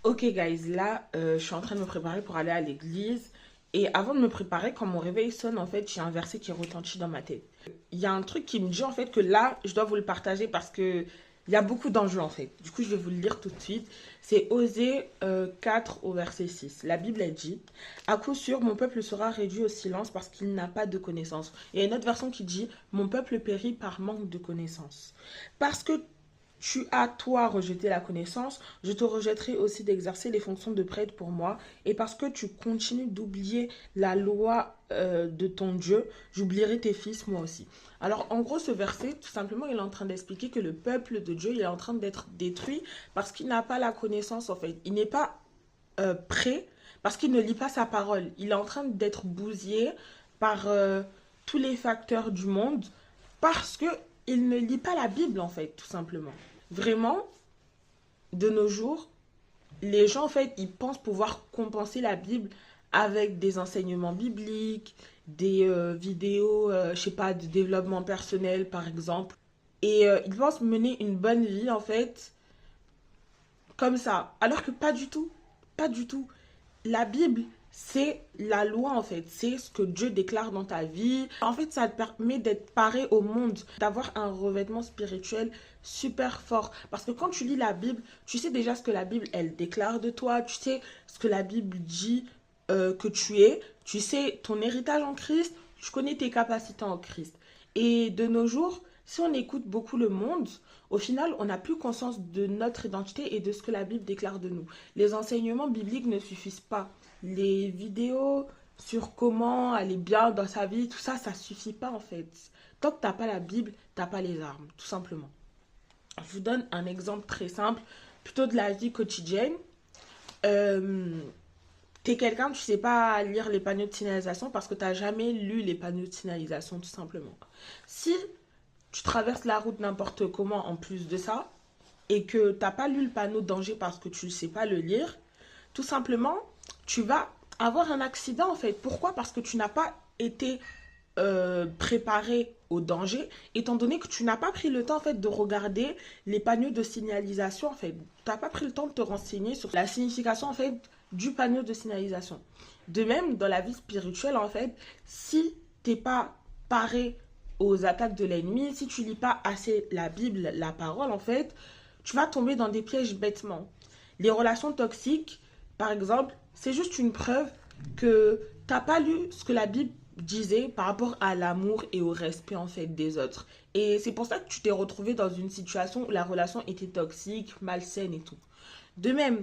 Ok guys, là je suis en train de me préparer pour aller à l'église et avant de me préparer, quand mon réveil sonne, en fait, j'ai un verset qui retentit dans ma tête. Il y a un truc qui me dit en fait que là, je dois vous le partager parce que il y a beaucoup d'enjeux en fait. Du coup, je vais vous le lire tout de suite. C'est Osée 4 au verset 6. La Bible elle dit: à coup sûr, mon peuple sera réduit au silence parce qu'il n'a pas de connaissance. Il y a une autre version qui dit: mon peuple périt par manque de connaissance. Parce que tu as, toi, rejeté la connaissance, je te rejetterai aussi d'exercer les fonctions de prêtre pour moi. Et parce que tu continues d'oublier la loi de ton Dieu, j'oublierai tes fils, moi aussi. Alors, en gros, ce verset, tout simplement, il est en train d'expliquer que le peuple de Dieu, il est en train d'être détruit parce qu'il n'a pas la connaissance, en fait. Il n'est pas prêt parce qu'il ne lit pas sa parole. Il est en train d'être bousillé par tous les facteurs du monde parce que il ne lit pas la Bible, en fait, tout simplement. Vraiment, de nos jours, les gens, en fait, ils pensent pouvoir compenser la Bible avec des enseignements bibliques, des vidéos, je sais pas, de développement personnel, par exemple. Et ils pensent mener une bonne vie, en fait, comme ça. Alors que pas du tout. Pas du tout. La Bible, c'est la loi en fait, c'est ce que Dieu déclare dans ta vie. En fait, ça te permet d'être paré au monde, d'avoir un revêtement spirituel super fort. Parce que quand tu lis la Bible, tu sais déjà ce que la Bible, elle déclare de toi, tu sais ce que la Bible dit que tu es, tu sais ton héritage en Christ, tu connais tes capacités en Christ. Et de nos jours, si on écoute beaucoup le monde, au final, on n'a plus conscience de notre identité et de ce que la Bible déclare de nous. Les enseignements bibliques ne suffisent pas. Les vidéos sur comment aller bien dans sa vie, tout ça, ça suffit pas en fait. Tant que t'as pas la Bible, t'as pas les armes, tout simplement. Je vous donne un exemple très simple, plutôt de la vie quotidienne. Euh, T'es quelqu'un, tu sais pas lire les panneaux de signalisation parce que t'as jamais lu les panneaux de signalisation, tout simplement. Si tu traverses la route n'importe comment en plus de ça, et que t'as pas lu le panneau de danger parce que tu ne sais pas le lire, tout simplement, tu vas avoir un accident en fait. Pourquoi? Parce que tu n'as pas été préparé au danger, étant donné que tu n'as pas pris le temps en fait de regarder les panneaux de signalisation en fait. Tu n'as pas pris le temps de te renseigner sur la signification en fait du panneau de signalisation. De même, dans la vie spirituelle en fait, si t'es pas paré aux attaques de l'ennemi, si tu lis pas assez la Bible, la parole en fait, tu vas tomber dans des pièges bêtement. Les relations toxiques, par exemple, c'est juste une preuve que t'as pas lu ce que la Bible disait par rapport à l'amour et au respect en fait des autres. Et c'est pour ça que tu t'es retrouvé dans une situation où la relation était toxique, malsaine et tout. De même,